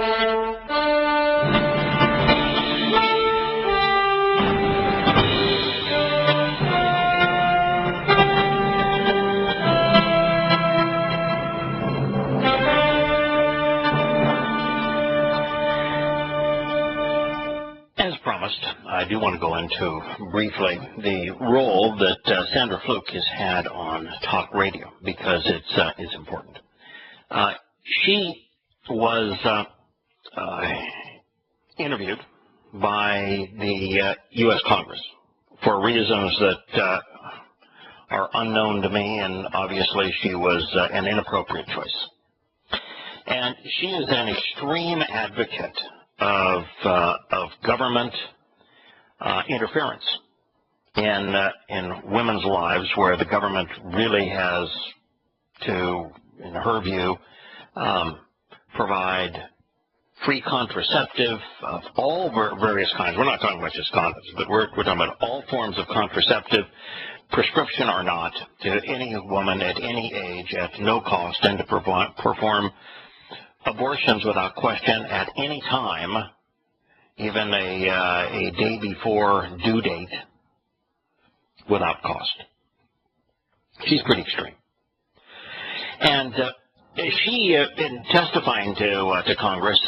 As promised, I do want to go into briefly the role that Sandra Fluke has had on talk radio because it's important. She was interviewed by the U.S. Congress for reasons that are unknown to me, and obviously she was an inappropriate choice. And she is an extreme advocate of government interference in women's lives, where the government really has to, in her view, provide free contraceptive of all various kinds. We're not talking about just condoms, but we're talking about all forms of contraceptive, prescription or not, to any woman at any age at no cost, and to perform abortions without question at any time, even a day before due date, without cost. She's pretty extreme. And she, in testifying to Congress,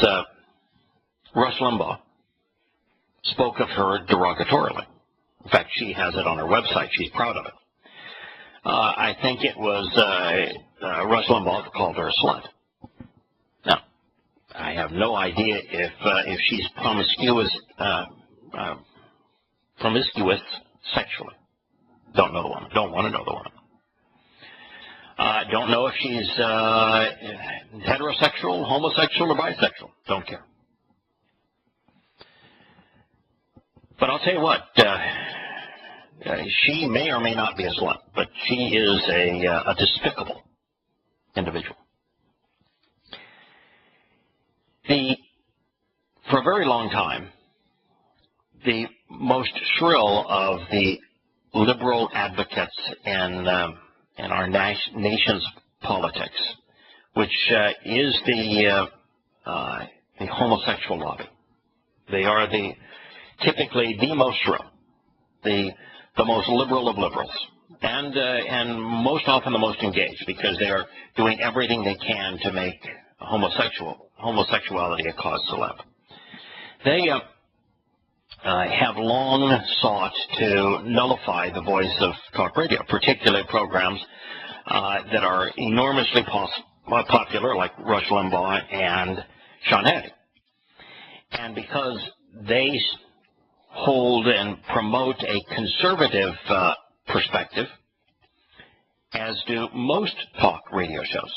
Rush Limbaugh spoke of her derogatorily. In fact, she has it on her website. She's proud of it. I think it was Rush Limbaugh that called her a slut. Now, I have no idea if she's promiscuous sexually. Don't know the woman. Don't want to know the woman. Don't know if she's heterosexual, homosexual, or bisexual. Don't care. But I'll tell you what, she may or may not be a slut, but she is a despicable individual. For a very long time, the most shrill of the liberal advocates in our nation's politics, which is the homosexual lobby. They are typically the most shrill, the most liberal of liberals, and most often the most engaged, because they are doing everything they can to make homosexuality a cause célèbre. They have long sought to nullify the voice of talk radio, particularly programs that are enormously popular, like Rush Limbaugh and Sean Hannity. And because they hold and promote a conservative perspective, as do most talk radio shows,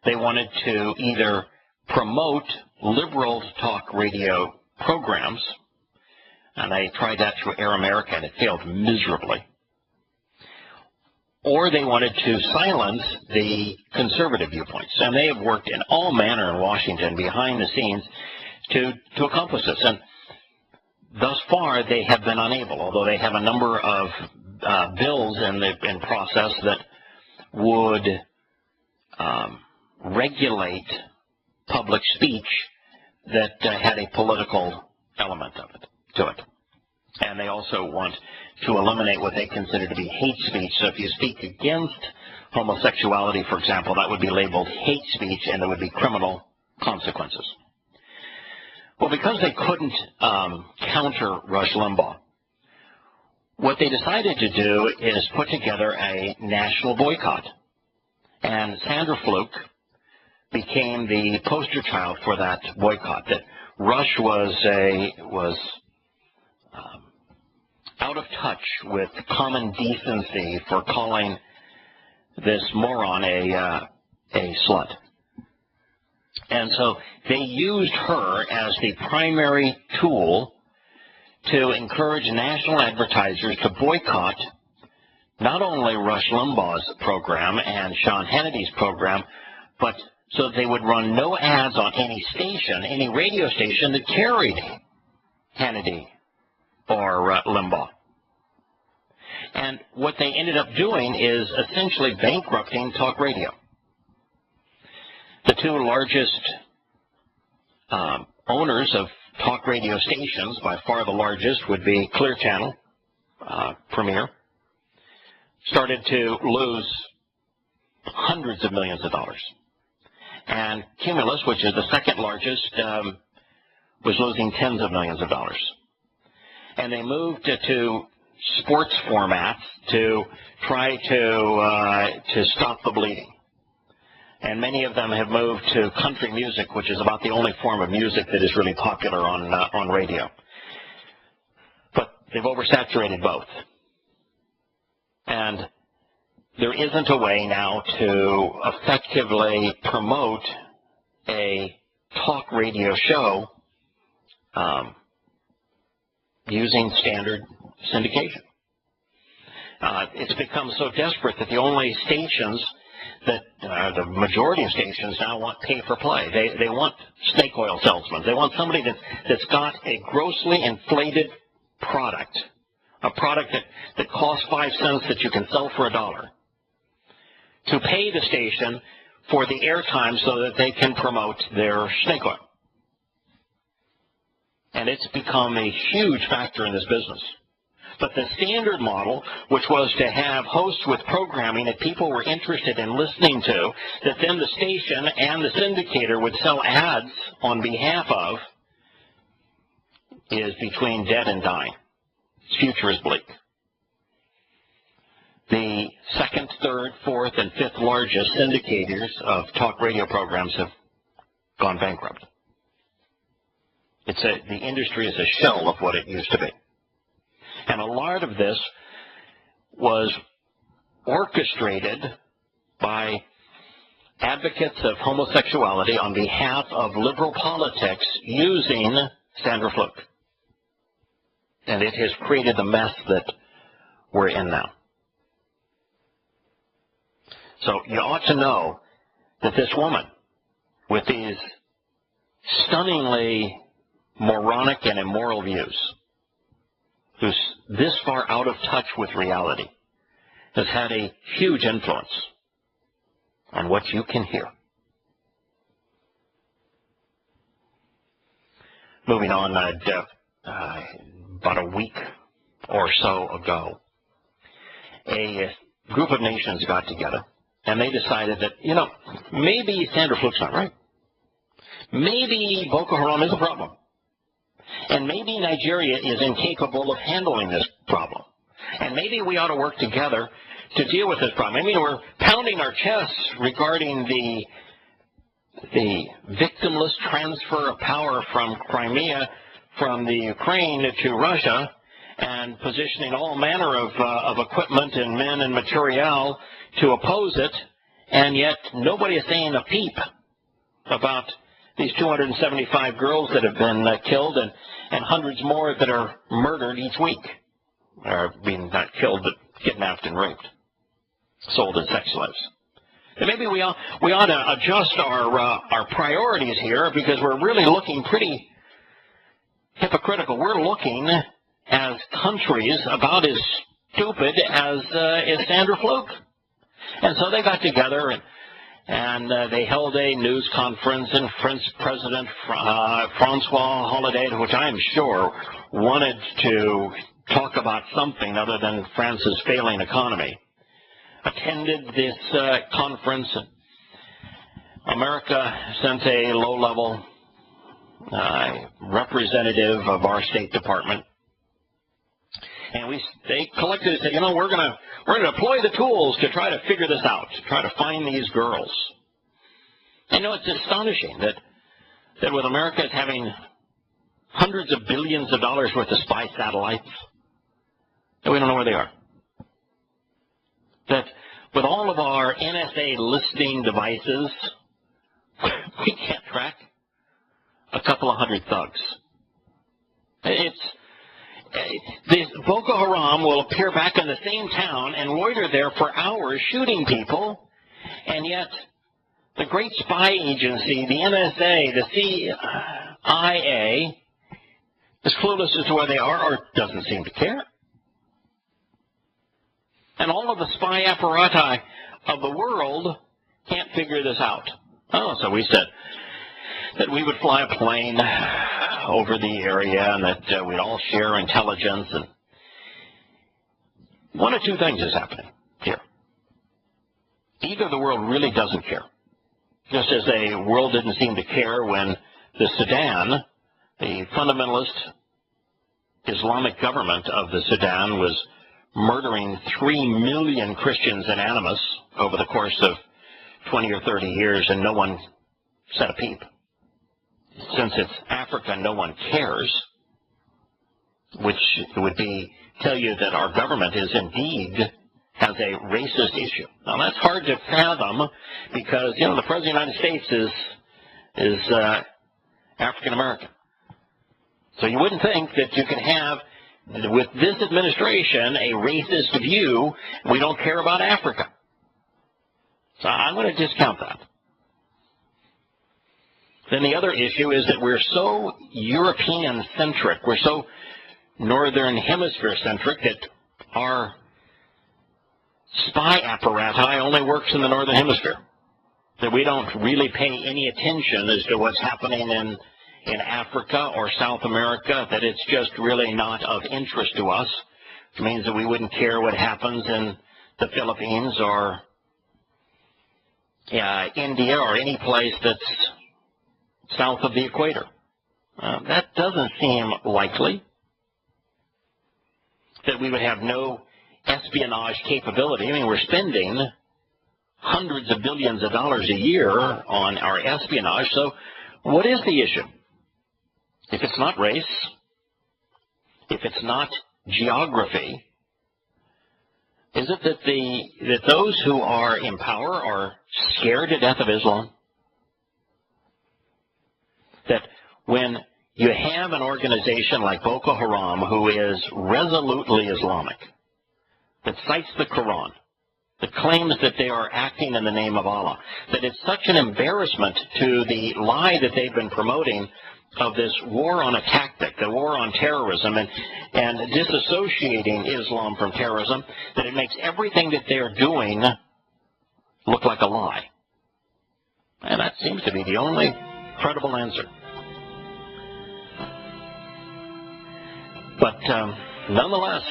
they wanted to either promote liberal talk radio programs, and they tried that through Air America and it failed miserably, or they wanted to silence the conservative viewpoints. And they have worked in all manner in Washington behind the scenes to accomplish this. And thus far, they have been unable, although they have a number of bills in process that would regulate public speech that had a political element to it. And they also want to eliminate what they consider to be hate speech. So if you speak against homosexuality, for example, that would be labeled hate speech, and there would be criminal consequences. Well, because they couldn't counter Rush Limbaugh, what they decided to do is put together a national boycott. And Sandra Fluke became the poster child for that boycott. That Rush was out of touch with common decency for calling this moron a slut. And so they used her as the primary tool to encourage national advertisers to boycott not only Rush Limbaugh's program and Sean Hannity's program, but so they would run no ads on any station, any radio station that carried Hannity or Limbaugh. And what they ended up doing is essentially bankrupting talk radio. The two largest owners of talk radio stations, by far the largest would be Clear Channel, Premier, started to lose hundreds of millions of dollars. And Cumulus, which is the second largest, was losing tens of millions of dollars. And they moved to sports formats to try to stop the bleeding. And many of them have moved to country music, which is about the only form of music that is really popular on radio. But they've oversaturated both. And there isn't a way now to effectively promote a talk radio show using standard syndication. It's become so desperate that the only stations that the majority of stations now want pay-for-play. They want snake oil salesmen. They want somebody that's got a grossly inflated product, a product that costs 5 cents that you can sell for $1, to pay the station for the airtime so that they can promote their snake oil. And it's become a huge factor in this business. But the standard model, which was to have hosts with programming that people were interested in listening to, that then the station and the syndicator would sell ads on behalf of, is between dead and dying. Its future is bleak. The second, third, fourth, and fifth largest syndicators of talk radio programs have gone bankrupt. The industry is a shell of what it used to be. And a lot of this was orchestrated by advocates of homosexuality on behalf of liberal politics using Sandra Fluke. And it has created the mess that we're in now. So you ought to know that this woman, with these stunningly moronic and immoral views, who's this far out of touch with reality, has had a huge influence on what you can hear. Moving on, about a week or so ago, a group of nations got together, and they decided that, maybe Sandra Fluke's not right. Maybe Boko Haram is a problem. And maybe Nigeria is incapable of handling this problem. And maybe we ought to work together to deal with this problem. I mean, we're pounding our chests regarding the victimless transfer of power from Crimea, from the Ukraine to Russia, and positioning all manner of equipment and men and material to oppose it, and yet nobody is saying a peep about these 275 girls that have been killed and hundreds more that are murdered each week, or being not killed but kidnapped and raped, sold as sex slaves. And maybe we ought to adjust our priorities here, because we're really looking pretty hypocritical. We're looking as countries about as stupid as Sandra Fluke. And so they got together and they held a news conference, and French President Francois Hollande, which I am sure wanted to talk about something other than France's failing economy, attended this conference. America sent a low-level representative of our State Department, and they collectively said, we're going to deploy the tools to try to figure this out, to try to find these girls. And it's astonishing that with America having hundreds of billions of dollars worth of spy satellites, that we don't know where they are. That with all of our NSA listening devices, we can't track a couple of hundred thugs. This Boko Haram will appear back in the same town and loiter there for hours shooting people, and yet the great spy agency, the NSA, the CIA, is clueless as to where they are, or doesn't seem to care. And all of the spy apparati of the world can't figure this out. So we said, that we would fly a plane over the area and that we'd all share intelligence. And one of two things is happening here. Either the world really doesn't care, just as the world didn't seem to care when the Sudan, the fundamentalist Islamic government of the Sudan, was murdering 3 million Christians in Animus over the course of 20 or 30 years, and no one said a peep. Since it's Africa, no one cares, which would be tell you that our government is indeed has a racist issue. Now that's hard to fathom because, you know, the President of the United States is African American. So you wouldn't think that you can have, with this administration, a racist view. We don't care about Africa. So I'm going to discount that. Then the other issue is that we're so European-centric, we're so Northern Hemisphere-centric that our spy apparatus only works in the Northern Hemisphere, that we don't really pay any attention as to what's happening in Africa or South America, that it's just really not of interest to us. It means that we wouldn't care what happens in the Philippines or India or any place that's south of the equator. That doesn't seem likely, that we would have no espionage capability. I mean, we're spending hundreds of billions of dollars a year on our espionage, so what is the issue? If it's not race, if it's not geography, is it that those who are in power are scared to death of Islam? That when you have an organization like Boko Haram, who is resolutely Islamic, that cites the Quran, that claims that they are acting in the name of Allah, that it's such an embarrassment to the lie that they've been promoting of this war on a tactic, the war on terrorism, and disassociating Islam from terrorism, that it makes everything that they're doing look like a lie. And that seems to be the only credible answer. But nonetheless,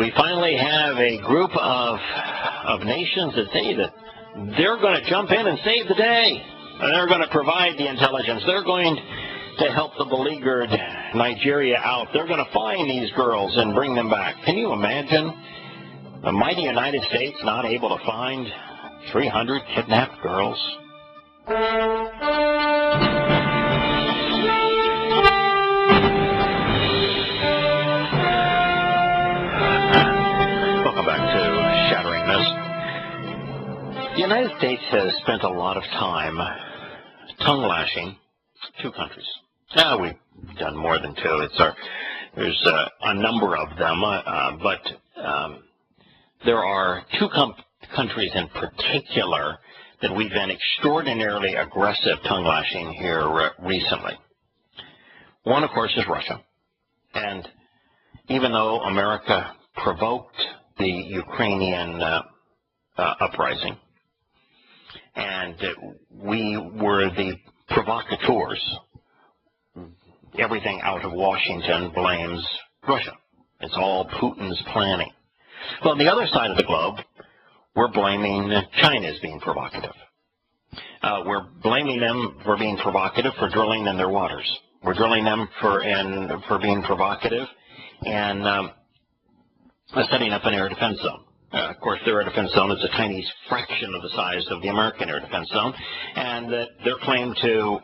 we finally have a group of nations that say that they're going to jump in and save the day. And they're going to provide the intelligence. They're going to help the beleaguered Nigeria out. They're going to find these girls and bring them back. Can you imagine the mighty United States not able to find 300 kidnapped girls? Welcome back to Shattering Myths. The United States has spent a lot of time tongue-lashing two countries. Now, we've done more than two. There's a number of them, but there are two countries in particular that we've been extraordinarily aggressive tongue-lashing here recently. One, of course, is Russia. And even though America provoked the Ukrainian uprising, and we were the provocateurs, everything out of Washington blames Russia. It's all Putin's planning. Well, on the other side of the globe, we're blaming China as being provocative. We're blaming them for being provocative for drilling in their waters. We're drilling them for being provocative and setting up an air defense zone. Of course, their air defense zone is a tiny fraction of the size of the American air defense zone, and that their claim to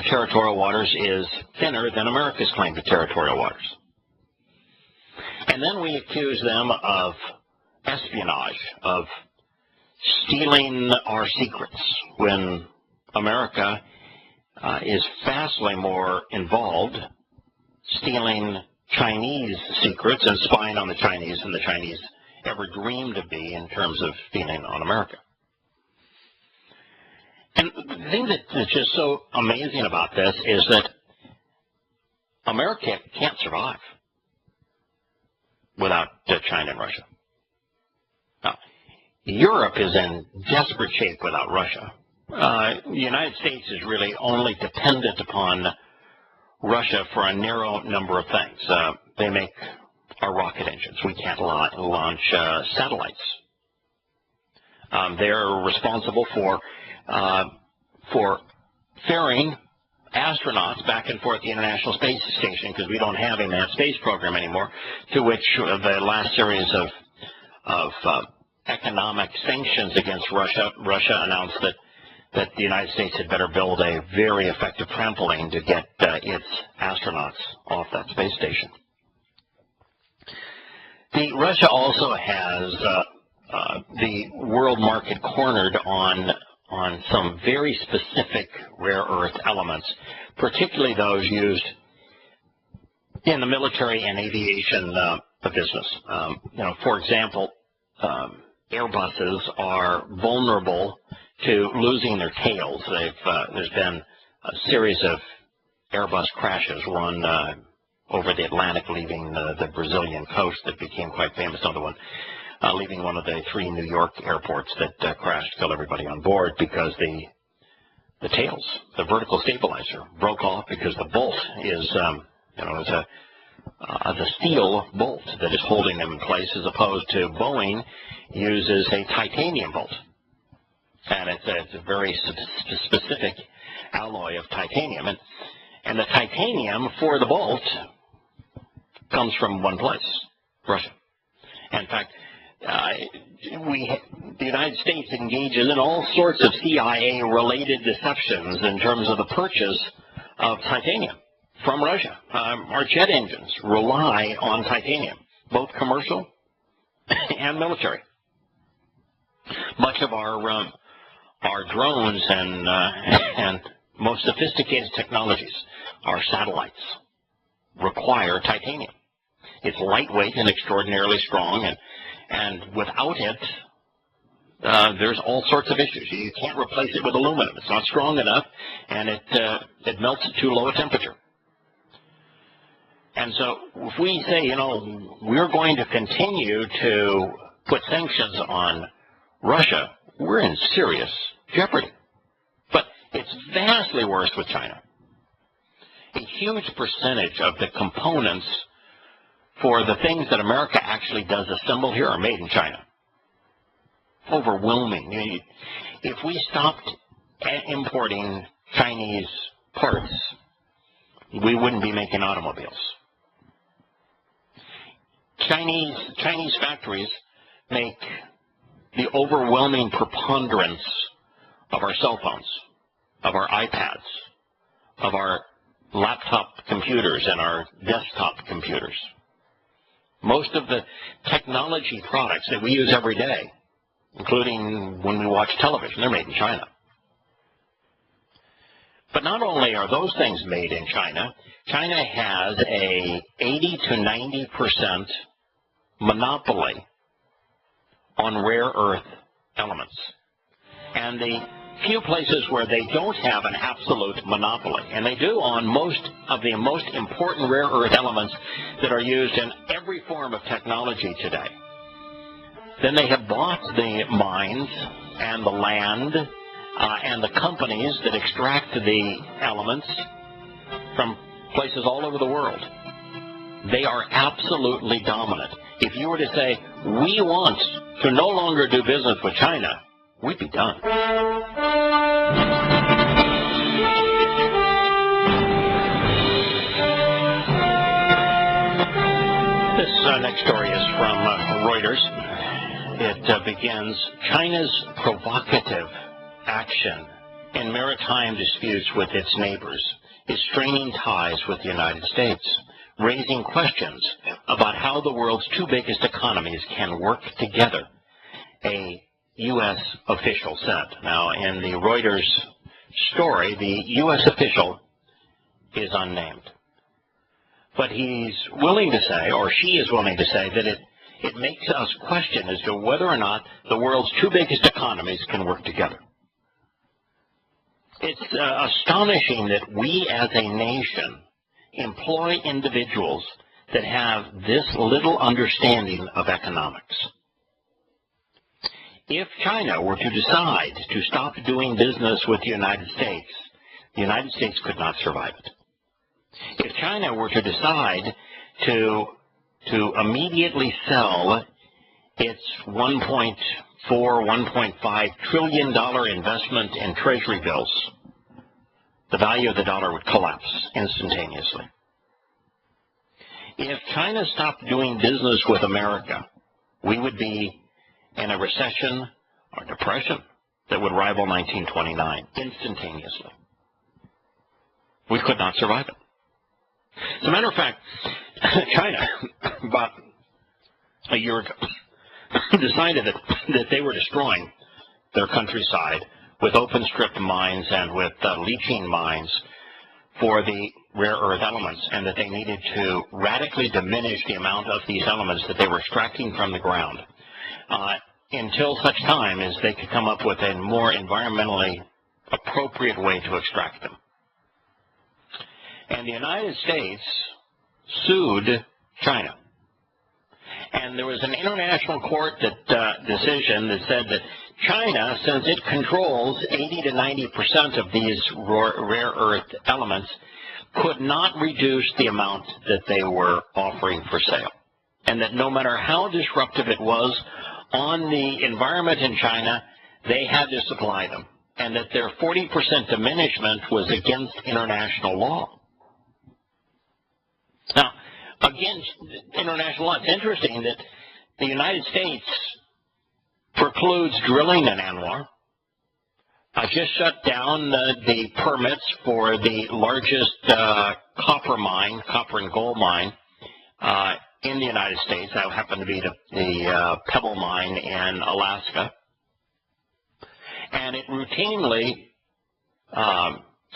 territorial waters is thinner than America's claim to territorial waters. And then we accuse them of espionage, of stealing our secrets, when America is vastly more involved stealing Chinese secrets and spying on the Chinese than the Chinese ever dreamed to be in terms of spying on America. And the thing that's just so amazing about this is that America can't survive without China and Russia. Now, Europe is in desperate shape without Russia. the United States is really only dependent upon Russia for a narrow number of things. They make our rocket engines. We can't launch satellites. They're responsible for ferrying astronauts back and forth to the International Space Station, because we don't have a manned space program anymore, to which the last series of economic sanctions against Russia announced that the United States had better build a very effective trampoline to get its astronauts off that space station. Russia also has the world market cornered on some very specific rare earth elements, particularly those used in the military and aviation business. For example, Airbuses are vulnerable to losing their tails. There's been a series of Airbus crashes, one over the Atlantic leaving the Brazilian coast that became quite famous, another one leaving one of the 3 New York airports that crashed, killed everybody on board because the tails, the vertical stabilizer, broke off because the bolt is the steel bolt that is holding them in place, as opposed to Boeing uses a titanium bolt. And it's a very specific alloy of titanium. And the titanium for the bolt comes from one place, Russia. In fact, the United States engages in all sorts of CIA-related deceptions in terms of the purchase of titanium from Russia. Our jet engines rely on titanium, both commercial and military. Much of our drones and most sophisticated technologies, our satellites, require titanium. It's lightweight and extraordinarily strong, and without it, there's all sorts of issues. You can't replace it with aluminum. It's not strong enough, and it melts at too low a temperature. And so if we say, we're going to continue to put sanctions on Russia, we're in serious jeopardy. But it's vastly worse with China. A huge percentage of the components for the things that America actually does assemble here are made in China. Overwhelming. If we stopped importing Chinese parts, we wouldn't be making automobiles. Chinese factories make the overwhelming preponderance of our cell phones, of our iPads, of our laptop computers and our desktop computers. Most of the technology products that we use every day, including when we watch television, they're made in China. But not only are those things made in China, China has a 80 to 90% monopoly on rare earth elements. And the few places where they don't have an absolute monopoly, and they do on most of the most important rare earth elements that are used in every form of technology today, then they have bought the mines and the land and the companies that extract the elements from places all over the world. They are absolutely dominant. If you were to say, we want to no longer do business with China, we'd be done. This next story is from Reuters. It begins, China's provocative action in maritime disputes with its neighbors is straining ties with the United States, raising questions about how the world's 2 biggest economies can work together, a U.S. official said. Now, in the Reuters story, the U.S. official is unnamed. But he's willing to say, or she is willing to say, that it makes us question as to whether or not the world's 2 biggest economies can work together. It's astonishing that we as a nation employ individuals that have this little understanding of economics. If China were to decide to stop doing business with the United States could not survive it. If China were to decide to immediately sell its $1.4, $1.5 trillion investment in treasury bills, the value of the dollar would collapse instantaneously. If China stopped doing business with America, we would be in a recession or depression that would rival 1929 instantaneously. We could not survive it. As a matter of fact, China, about a year ago, decided that they were destroying their countryside with open strip mines and with leaching mines for the rare earth elements, and that they needed to radically diminish the amount of these elements that they were extracting from the ground until such time as they could come up with a more environmentally appropriate way to extract them. And the United States sued China. And there was an international court decision that said that China, since it controls 80 to 90% of these rare earth elements, could not reduce the amount that they were offering for sale. And that no matter how disruptive it was on the environment in China, they had to supply them. And that their 40% diminishment was against international law. Now, against international law, it's interesting that the United States precludes drilling in ANWR. Just shut down the permits for the largest copper and gold mine in the United States. That would happen to be the Pebble mine in Alaska. And it routinely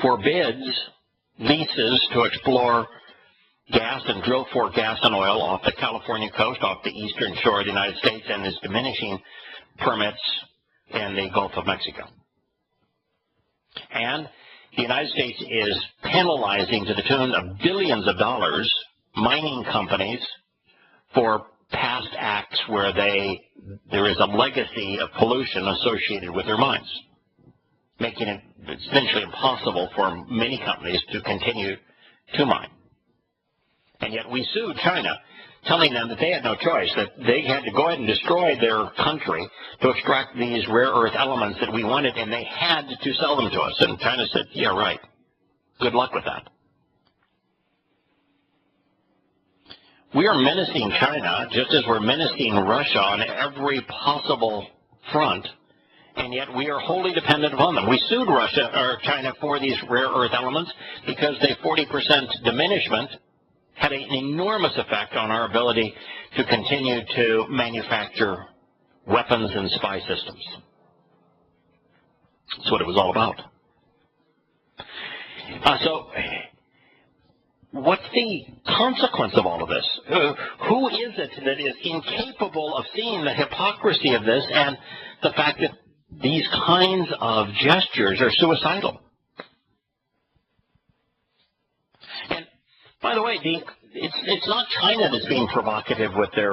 forbids leases to explore gas and drill for gas and oil off the California coast, off the eastern shore of the United States, and is diminishing permits in the Gulf of Mexico. And the United States is penalizing to the tune of billions of dollars mining companies for past acts where there is a legacy of pollution associated with their mines, making it essentially impossible for many companies to continue to mine. And yet we sued China, telling them that they had no choice, that they had to go ahead and destroy their country to extract these rare earth elements that we wanted, and they had to sell them to us. And China said, yeah, right. Good luck with that. We are menacing China just as we're menacing Russia on every possible front, and yet we are wholly dependent upon them. We sued China for these rare earth elements because their 40% diminishment had an enormous effect on our ability to continue to manufacture weapons and spy systems. That's what it was all about. So, what's the consequence of all of this? Who is it that is incapable of seeing the hypocrisy of this and the fact that these kinds of gestures are suicidal? And by the way, it's not China that's being provocative with their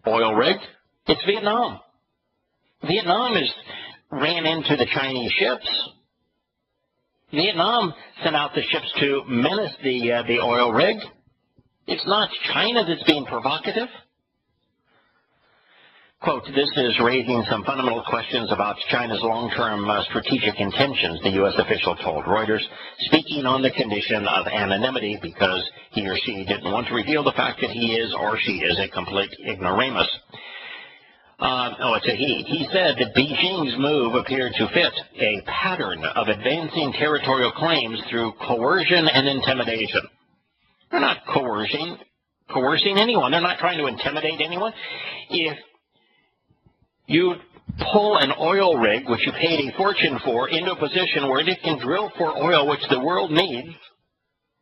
oil rig. It's Vietnam. Vietnam ran into the Chinese ships. Vietnam sent out the ships to menace the oil rig. It's not China that's being provocative. Quote, this is raising some fundamental questions about China's long-term strategic intentions, the U.S. official told Reuters, speaking on the condition of anonymity because he or she didn't want to reveal the fact that he is or she is a complete ignoramus. It's a he. He said that Beijing's move appeared to fit a pattern of advancing territorial claims through coercion and intimidation. They're not coercing anyone. They're not trying to intimidate anyone. If you pull an oil rig, which you paid a fortune for, into a position where it can drill for oil, which the world needs,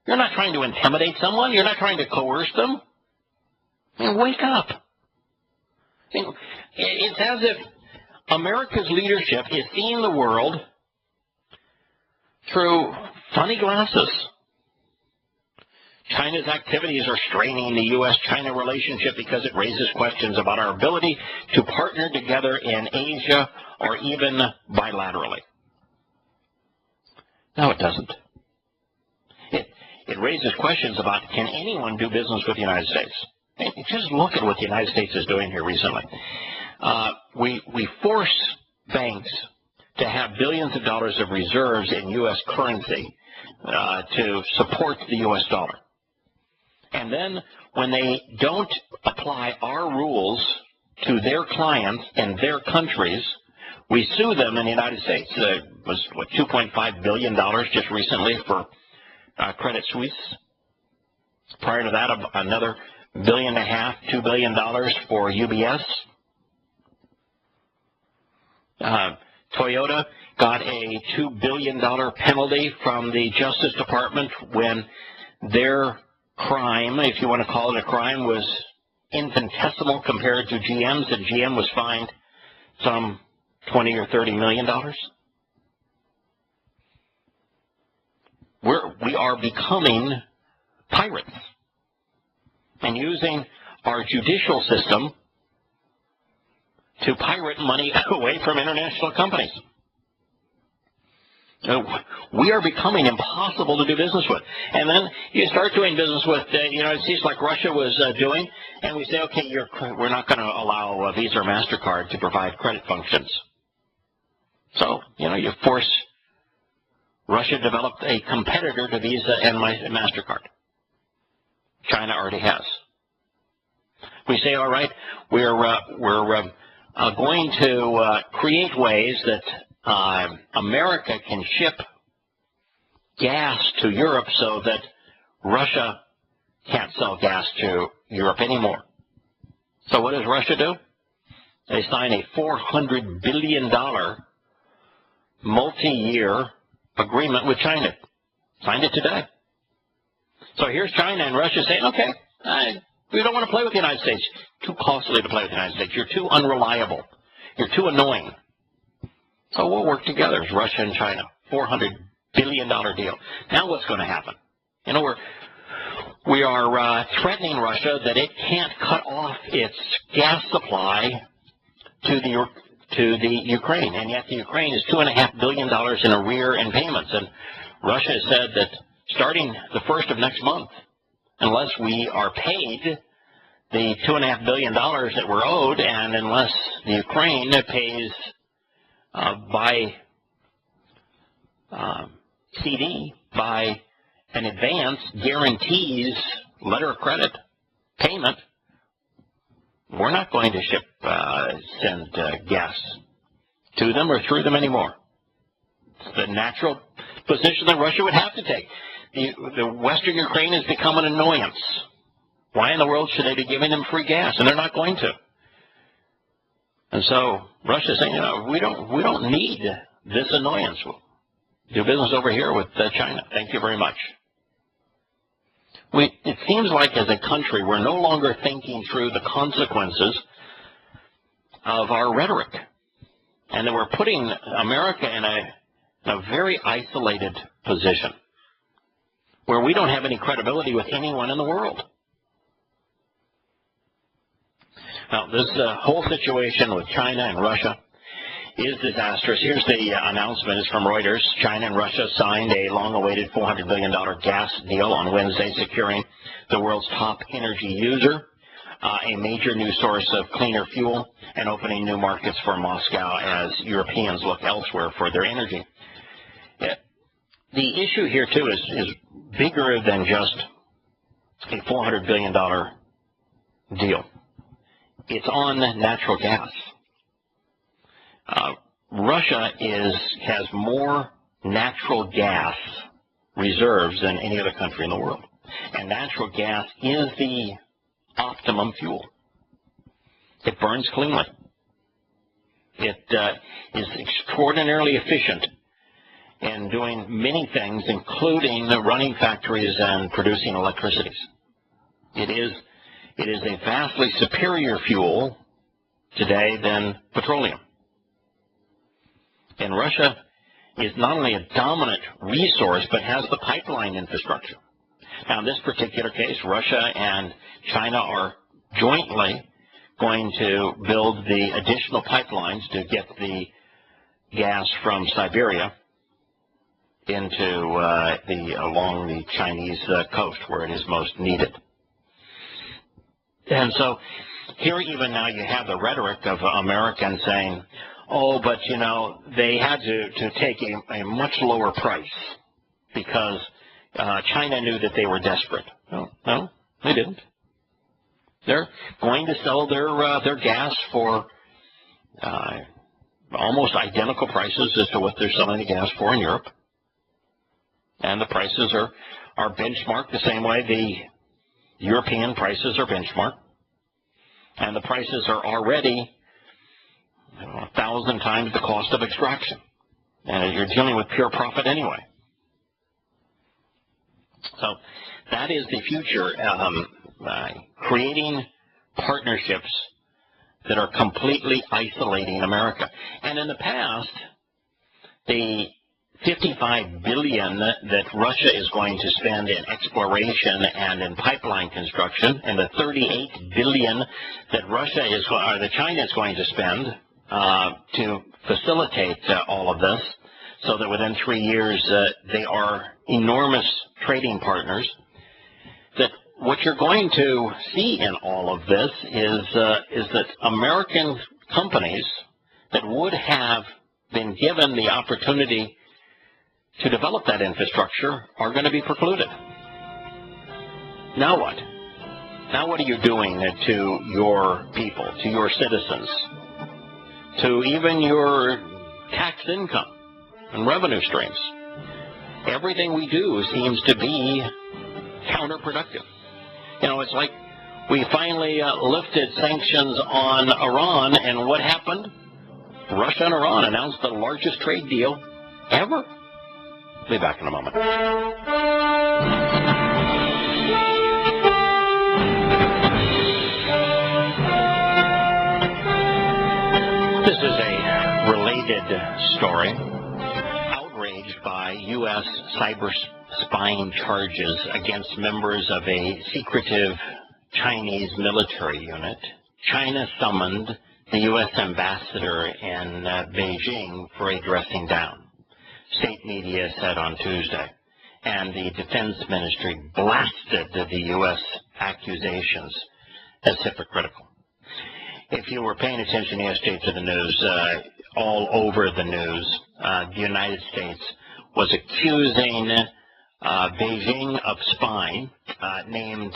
you're not trying to intimidate someone. You're not trying to coerce them. I mean, wake up. I mean, it's as if America's leadership is seeing the world through funny glasses. China's activities are straining the U.S.-China relationship because it raises questions about our ability to partner together in Asia or even bilaterally. No, it doesn't. It raises questions about, can anyone do business with the United States? Just look at what the United States is doing here recently. We force banks to have billions of dollars of reserves in U.S. currency to support the U.S. dollar. And then when they don't apply our rules to their clients in their countries, we sue them in the United States. It was, what, $2.5 billion just recently for Credit Suisse. Prior to that, another $1.5 billion, $2 billion for UBS. Toyota got a $2 billion penalty from the Justice Department when their crime, if you want to call it a crime, was infinitesimal compared to GM's, and GM was fined some $20 or $30 million. We are becoming pirates and using our judicial system to pirate money away from international companies. We are becoming impossible to do business with. And then you start doing business with the United States like Russia was doing, and we say, okay, we're not going to allow Visa or MasterCard to provide credit functions. So, you force Russia to develop a competitor to Visa and MasterCard. China already has. We say, all right, we're going to create ways that America can ship gas to Europe so that Russia can't sell gas to Europe anymore. So what does Russia do? They sign a $400 billion multi-year agreement with China. Signed it today. So here's China and Russia saying, okay, we don't want to play with the United States. Too costly to play with the United States. You're too unreliable. You're too annoying. So we'll work together as Russia and China. $400 billion deal. Now what's going to happen? We are threatening Russia that it can't cut off its gas supply to the Ukraine, and yet the Ukraine is $2.5 billion in arrear in payments. And Russia has said that starting the 1st of next month, unless we are paid the $2.5 billion that we're owed, and unless the Ukraine pays by CD, by an advance, guarantees letter of credit payment, we're not going to send gas to them or through them anymore. It's the natural position that Russia would have to take. The Western Ukraine has become an annoyance. Why in the world should they be giving them free gas? And they're not going to. And so Russia's saying, we don't need this annoyance. We'll do business over here with China. Thank you very much. It seems like as a country we're no longer thinking through the consequences of our rhetoric, and that we're putting America in a very isolated position where we don't have any credibility with anyone in the world. Now, this whole situation with China and Russia is disastrous. Here's the announcement. It's from Reuters. China and Russia signed a long-awaited $400 billion gas deal on Wednesday, securing the world's top energy user, a major new source of cleaner fuel, and opening new markets for Moscow as Europeans look elsewhere for their energy. The issue here, too, is bigger than just a $400 billion deal. It's on natural gas. Russia has more natural gas reserves than any other country in the world. And natural gas is the optimum fuel. It burns cleanly. It is extraordinarily efficient in doing many things, including running factories and producing electricity. It is a vastly superior fuel today than petroleum. And Russia is not only a dominant resource, but has the pipeline infrastructure. Now, in this particular case, Russia and China are jointly going to build the additional pipelines to get the gas from Siberia into along the Chinese coast where it is most needed. And so here even now you have the rhetoric of Americans saying, oh, but, you know, they had to take a much lower price because China knew that they were desperate. No, they didn't. They're going to sell their gas for almost identical prices as to what they're selling the gas for in Europe. And the prices are benchmarked the same way the European prices are benchmarked. And the prices are already 1,000 times the cost of extraction. And you're dealing with pure profit anyway. So that is the future, creating partnerships that are completely isolating America. And in the past, the $55 billion that Russia is going to spend in exploration and in pipeline construction, and the $38 billion that China is going to spend to facilitate all of this, so that within 3 years they are enormous trading partners. That what you're going to see in all of this is that American companies that would have been given the opportunity to develop that infrastructure are going to be precluded. Now what? Now what are you doing to your people, to your citizens, to even your tax income and revenue streams? Everything we do seems to be counterproductive. You know, it's like we finally lifted sanctions on Iran, and what happened? Russia and Iran announced the largest trade deal ever. I'll be back in a moment. This is a related story. Outraged by U.S. cyber spying charges against members of a secretive Chinese military unit, China summoned the U.S. ambassador in Beijing for a dressing down. State media said on Tuesday, and the Defense Ministry blasted the U.S. accusations as hypocritical. If you were paying attention yesterday to the news, all over the news, the United States was accusing Beijing of spying, named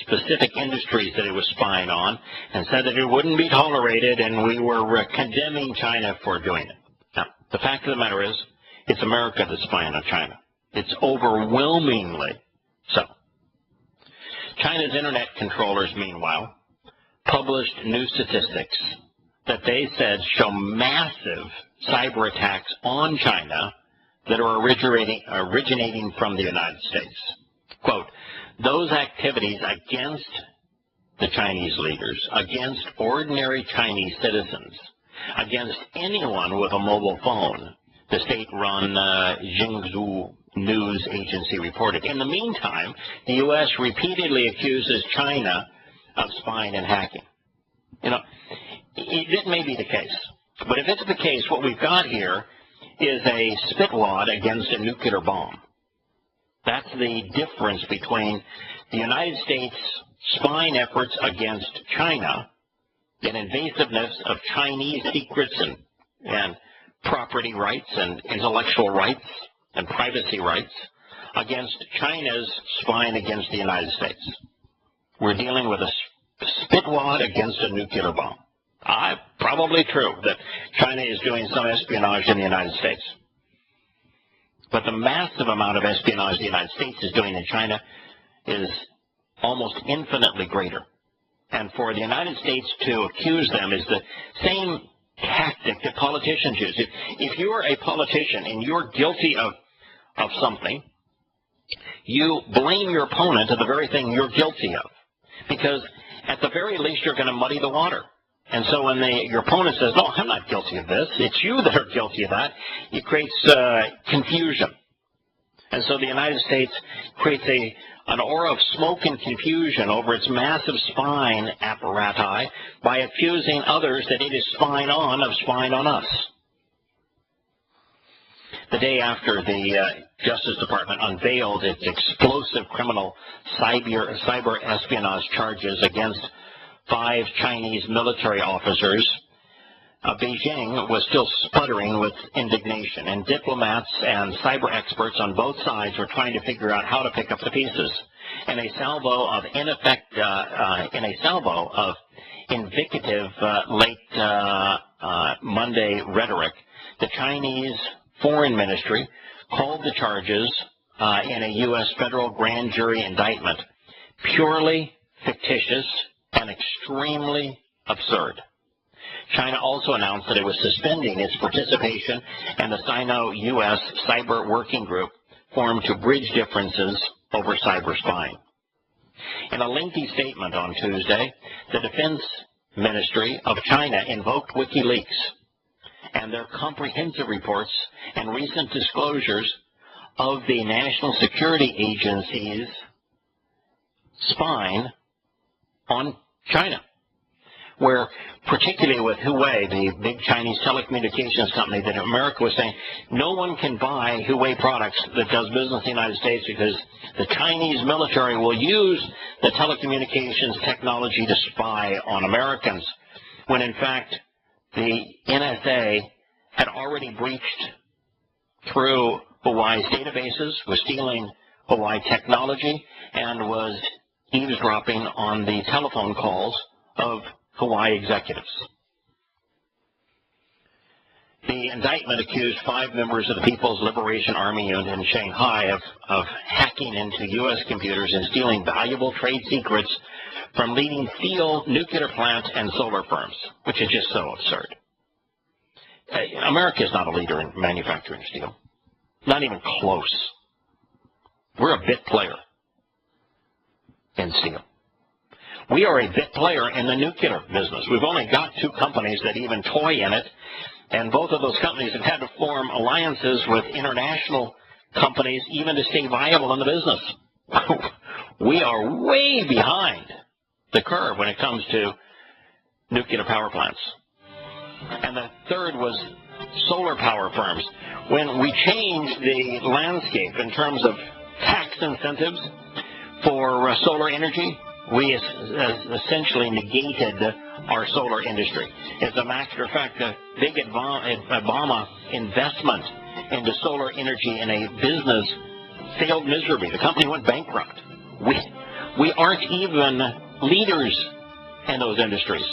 specific industries that it was spying on, and said that it wouldn't be tolerated, and we were condemning China for doing it. Now, the fact of the matter is, it's America that's spying on China. It's overwhelmingly so. China's internet controllers, meanwhile, published new statistics that they said show massive cyber attacks on China that are originating from the United States. Quote, those activities against the Chinese leaders, against ordinary Chinese citizens, against anyone with a mobile phone, the state-run Xinhua news agency reported. In the meantime, the U.S. repeatedly accuses China of spying and hacking. You know, it may be the case, but if it's the case, what we've got here is a spitwad against a nuclear bomb. That's the difference between the United States spying efforts against China and invasiveness of Chinese secrets and property rights and intellectual rights and privacy rights against China's spying against the United States. We're dealing with a spitwad against a nuclear bomb. Probably true that China is doing some espionage in the United States. But the massive amount of espionage the United States is doing in China is almost infinitely greater. And for the United States to accuse them is the same tactic that politicians use. If you're a politician and you're guilty of something, you blame your opponent of the very thing you're guilty of. Because at the very least, you're going to muddy the water. And so when your opponent says, no, I'm not guilty of this, it's you that are guilty of that, it creates confusion. And so the United States creates an aura of smoke and confusion over its massive spying apparati by accusing others that it is spying on us. The day after the Justice Department unveiled its explosive criminal cyber espionage charges against 5 Chinese military officers, Beijing was still sputtering with indignation, and diplomats and cyber experts on both sides were trying to figure out how to pick up the pieces. In a salvo of indicative late Monday rhetoric, the Chinese Foreign Ministry called the charges in a U.S. federal grand jury indictment purely fictitious and extremely absurd. China also announced that it was suspending its participation in the Sino-U.S. Cyber Working Group formed to bridge differences over cyber spying. In a lengthy statement on Tuesday, the Defense Ministry of China invoked WikiLeaks and their comprehensive reports and recent disclosures of the national security agencies spying on China, where particularly with Huawei, the big Chinese telecommunications company, that America was saying no one can buy Huawei products that does business in the United States because the Chinese military will use the telecommunications technology to spy on Americans, when in fact the NSA had already breached through Huawei's databases, was stealing Huawei technology, and was eavesdropping on the telephone calls of Huawei executives. The indictment accused 5 members of the People's Liberation Army Unit in Shanghai of hacking into U.S. computers and stealing valuable trade secrets from leading steel, nuclear plant, and solar firms, which is just so absurd. America is not a leader in manufacturing steel. Not even close. We're a bit player in steel. We are a bit player in the nuclear business. We've only got 2 companies that even toy in it, and both of those companies have had to form alliances with international companies even to stay viable in the business. We are way behind the curve when it comes to nuclear power plants. And the third was solar power firms. When we changed the landscape in terms of tax incentives for solar energy, we essentially negated our solar industry. As a matter of fact, the big Obama investment into solar energy in a business failed miserably. The company went bankrupt. We aren't even leaders in those industries.